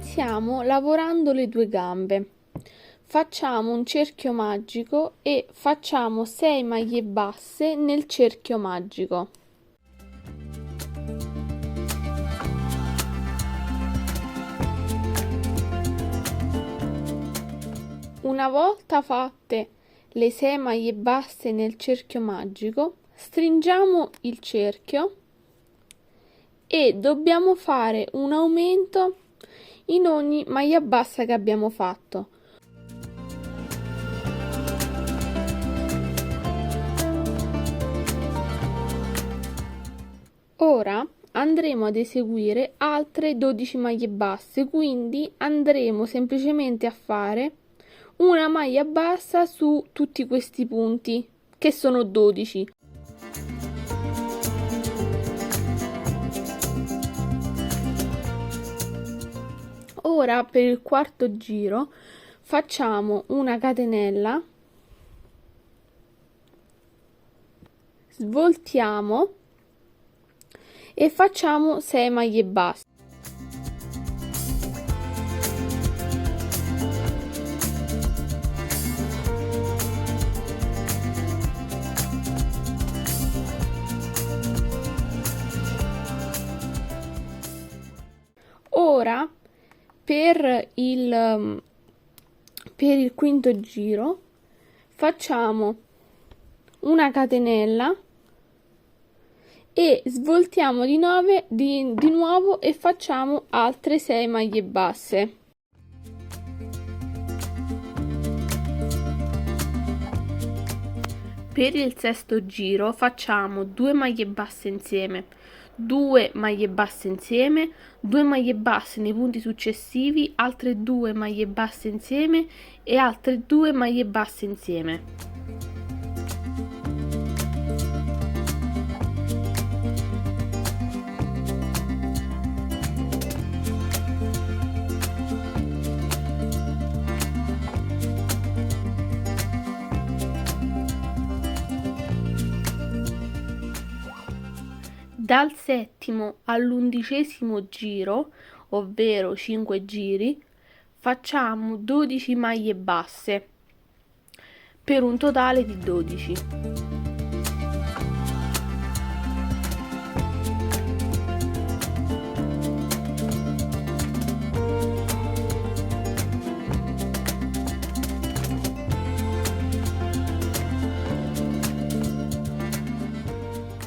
Iniziamo lavorando le due gambe. Facciamo un cerchio magico e facciamo 6 maglie basse nel cerchio magico. Una volta fatte le 6 maglie basse nel cerchio magico, stringiamo il cerchio e dobbiamo fare un aumento in ogni maglia bassa che abbiamo fatto. Ora andremo ad eseguire altre 12 maglie basse, quindi andremo semplicemente a fare una maglia bassa su tutti questi punti, che sono 12. Ora per il quarto giro facciamo una catenella, svoltiamo e facciamo 6 maglie basse. Ora per il quinto giro facciamo una catenella e svoltiamo di nuovo e facciamo altre 6 maglie basse. Per il sesto giro facciamo 2 maglie basse insieme, 2 maglie basse insieme, 2 maglie basse nei punti successivi, altre 2 maglie basse insieme e altre 2 maglie basse insieme. Dal settimo all'11° giro, ovvero 5 giri, facciamo 12 maglie basse per un totale di 12.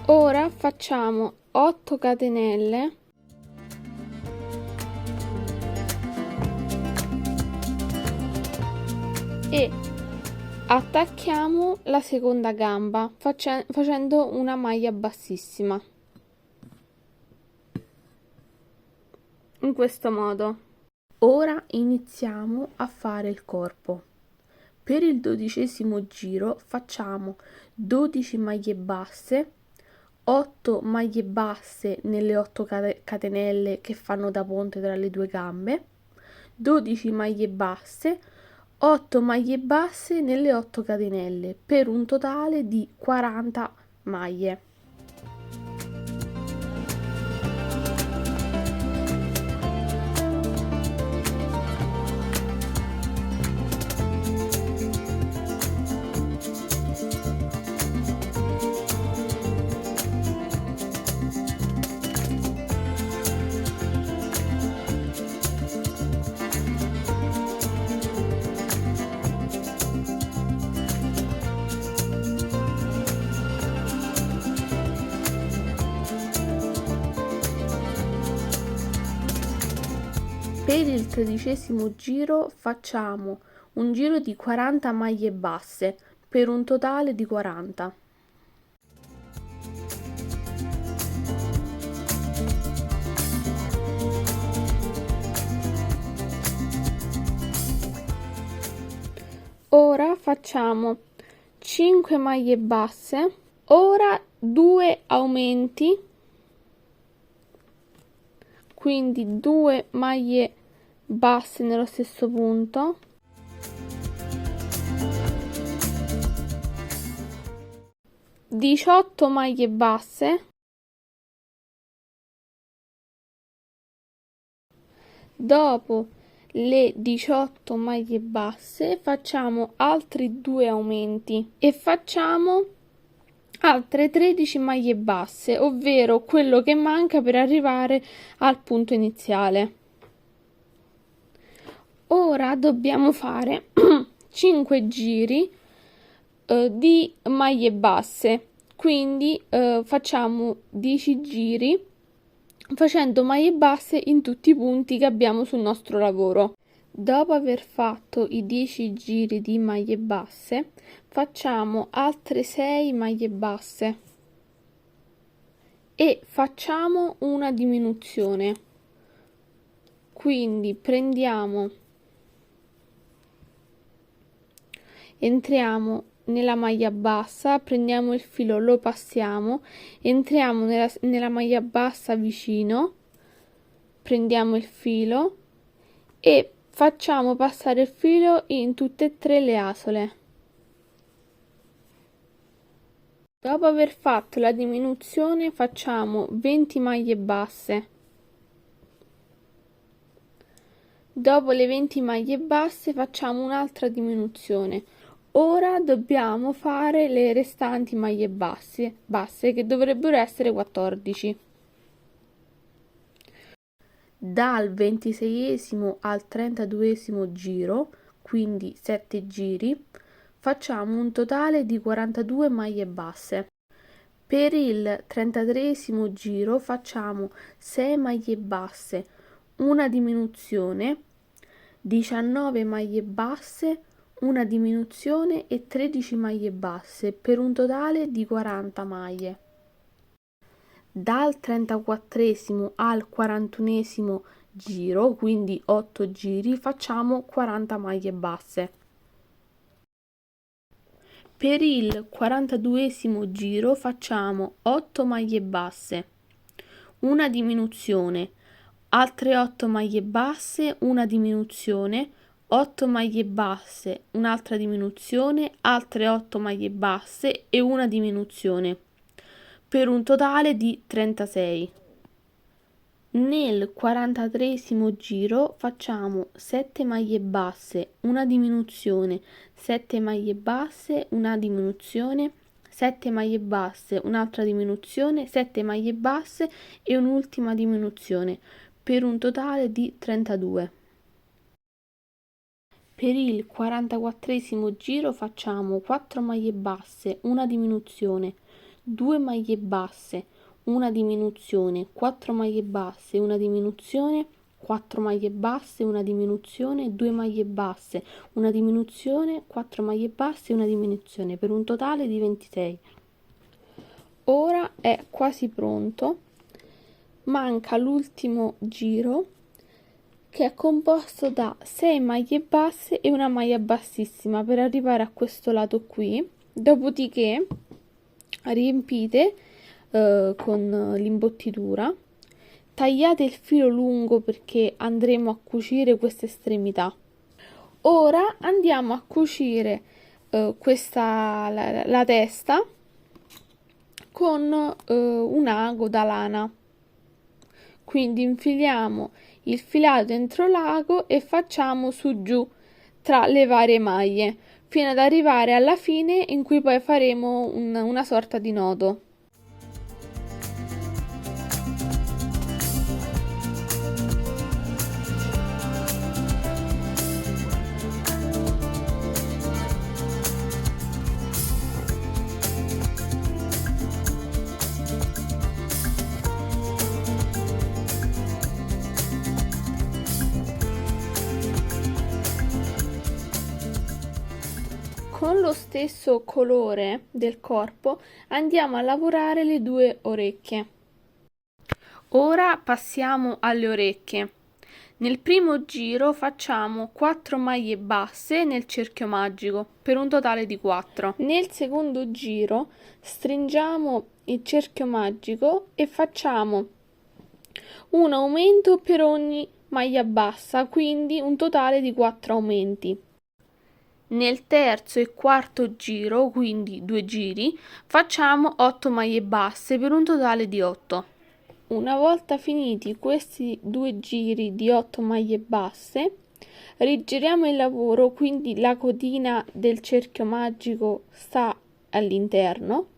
Ora facciamo 8 catenelle e attacchiamo la seconda gamba facendo una maglia bassissima, in questo modo. Ora iniziamo a fare il corpo. Per il 12° giro facciamo 12 maglie basse, 8 maglie basse nelle 8 catenelle che fanno da ponte tra le due gambe, 12 maglie basse, 8 maglie basse nelle 8 catenelle per un totale di 40 maglie. Per il 13° giro facciamo un giro di 40 maglie basse per un totale di 40. Ora facciamo 5 maglie basse, ora 2 aumenti, quindi 2 maglie basse nello stesso punto, 18 maglie basse, Dopo le 18 maglie basse facciamo altri 2 aumenti e facciamo altre 13 maglie basse, ovvero quello che manca per arrivare al punto iniziale. Ora dobbiamo fare 5 giri di maglie basse, quindi facciamo 10 giri facendo maglie basse in tutti i punti che abbiamo sul nostro lavoro. Dopo aver fatto i 10 giri di maglie basse, facciamo altre 6 maglie basse e facciamo una diminuzione. Quindi entriamo nella maglia bassa, prendiamo il filo, lo passiamo, entriamo nella maglia bassa vicino, prendiamo il filo e facciamo passare il filo in tutte e 3 le asole. Dopo aver fatto la diminuzione facciamo 20 maglie basse. Dopo le 20 maglie basse facciamo un'altra diminuzione. Ora dobbiamo fare le restanti maglie basse che dovrebbero essere 14. Dal 26esimo al 32esimo giro, quindi 7 giri, facciamo un totale di 42 maglie basse. Per il 33esimo giro facciamo 6 maglie basse, una diminuzione, 19 maglie basse, una diminuzione e 13 maglie basse per un totale di 40 maglie. Dal 34esimo al 41esimo giro, quindi 8 giri, facciamo 40 maglie basse. Per il 42esimo giro facciamo 8 maglie basse, una diminuzione, altre 8 maglie basse, una diminuzione, 8 maglie basse, un'altra diminuzione, altre 8 maglie basse e una diminuzione, per un totale di 36. Nel 43esimo giro facciamo 7 maglie basse, una diminuzione, 7 maglie basse, una diminuzione, 7 maglie basse, un'altra diminuzione, 7 maglie basse e un'ultima diminuzione, per un totale di 32. Per il 44esimo giro facciamo 4 maglie basse, una diminuzione, 2 maglie basse, una diminuzione, 4 maglie basse, una diminuzione, 4 maglie basse, una diminuzione, 2 maglie basse, una diminuzione, 4 maglie basse e una diminuzione, per un totale di 26. Ora è quasi pronto, manca l'ultimo giro che è composto da 6 maglie basse e una maglia bassissima per arrivare a questo lato qui. Dopodiché riempite con l'imbottitura, tagliate il filo lungo perché andremo a cucire questa estremità. Ora andiamo a cucire la testa con un ago da lana. Quindi infiliamo il filato dentro l'ago e facciamo su giù tra le varie maglie fino ad arrivare alla fine in cui poi faremo una sorta di nodo. Con lo stesso colore del corpo andiamo a lavorare le 2 orecchie. Ora passiamo alle orecchie. Nel primo giro facciamo 4 maglie basse nel cerchio magico per un totale di 4. Nel secondo giro stringiamo il cerchio magico e facciamo un aumento per ogni maglia bassa, quindi un totale di 4 aumenti. Nel terzo e quarto giro, quindi 2 giri, facciamo 8 maglie basse per un totale di 8. Una volta finiti questi 2 giri di 8 maglie basse, rigiriamo il lavoro, quindi la codina del cerchio magico sta all'interno.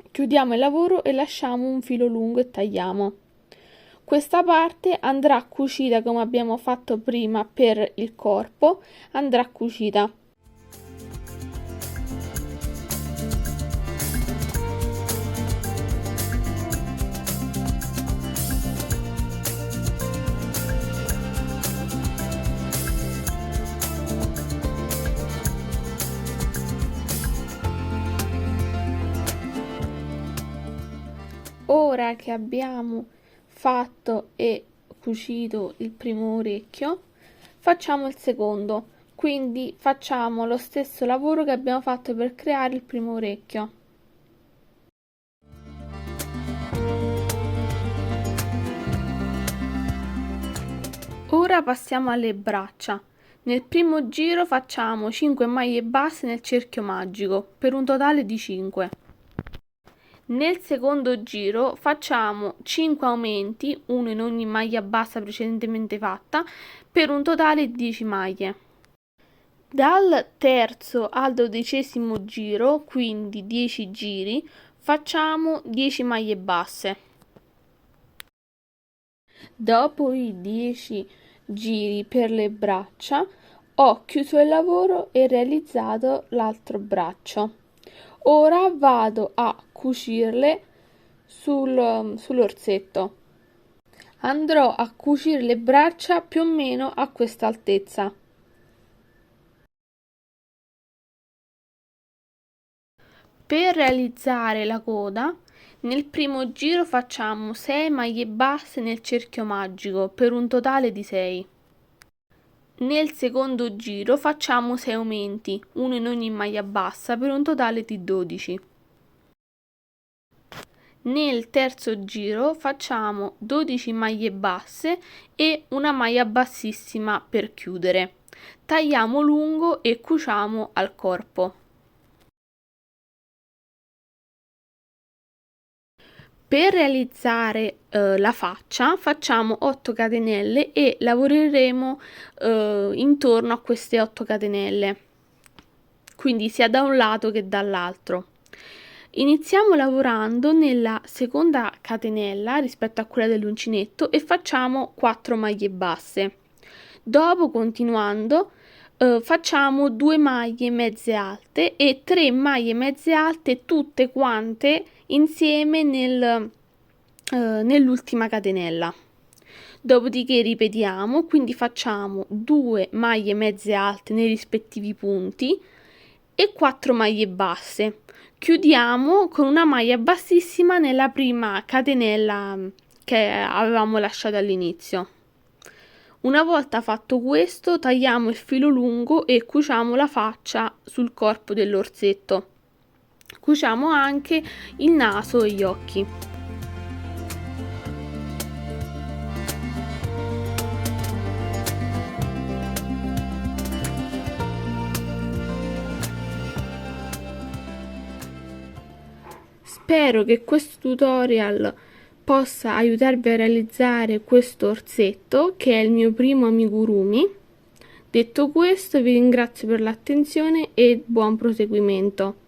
Chiudiamo il lavoro e lasciamo un filo lungo e tagliamo. Questa parte andrà cucita come abbiamo fatto prima per il corpo, andrà cucita. Ora che abbiamo fatto e cucito il primo orecchio, facciamo il secondo, quindi facciamo lo stesso lavoro che abbiamo fatto per creare il primo orecchio. Ora passiamo alle braccia. Nel primo giro facciamo 5 maglie basse nel cerchio magico per un totale di 5. Nel secondo giro facciamo 5 aumenti, uno in ogni maglia bassa precedentemente fatta, per un totale di 10 maglie. Dal terzo al 12° giro, quindi 10 giri, facciamo 10 maglie basse. Dopo i 10 giri per le braccia, ho chiuso il lavoro e realizzato l'altro braccio. Ora vado a cucirle sull'orsetto. Andrò a cucire le braccia più o meno a questa altezza. Per realizzare la coda, nel primo giro facciamo 6 maglie basse nel cerchio magico per un totale di 6. Nel secondo giro facciamo 6 aumenti, uno in ogni maglia bassa per un totale di 12. Nel terzo giro facciamo 12 maglie basse e una maglia bassissima per chiudere. Tagliamo lungo e cuciamo al corpo. Per realizzare la faccia facciamo 8 catenelle e lavoreremo intorno a queste 8 catenelle, quindi sia da un lato che dall'altro. Iniziamo lavorando nella seconda catenella rispetto a quella dell'uncinetto e facciamo 4 maglie basse. Dopo, continuando, facciamo 2 maglie mezze alte e 3 maglie mezze alte tutte quante insieme nell'ultima catenella. Dopodiché ripetiamo, quindi facciamo 2 maglie mezze alte nei rispettivi punti e 4 maglie basse. Chiudiamo con una maglia bassissima nella prima catenella che avevamo lasciato all'inizio. Una volta fatto questo, tagliamo il filo lungo e cuciamo la faccia sul corpo dell'orsetto. Cuciamo anche il naso e gli occhi. Spero che questo tutorial possa aiutarvi a realizzare questo orsetto, che è il mio primo amigurumi. Detto questo, vi ringrazio per l'attenzione e buon proseguimento.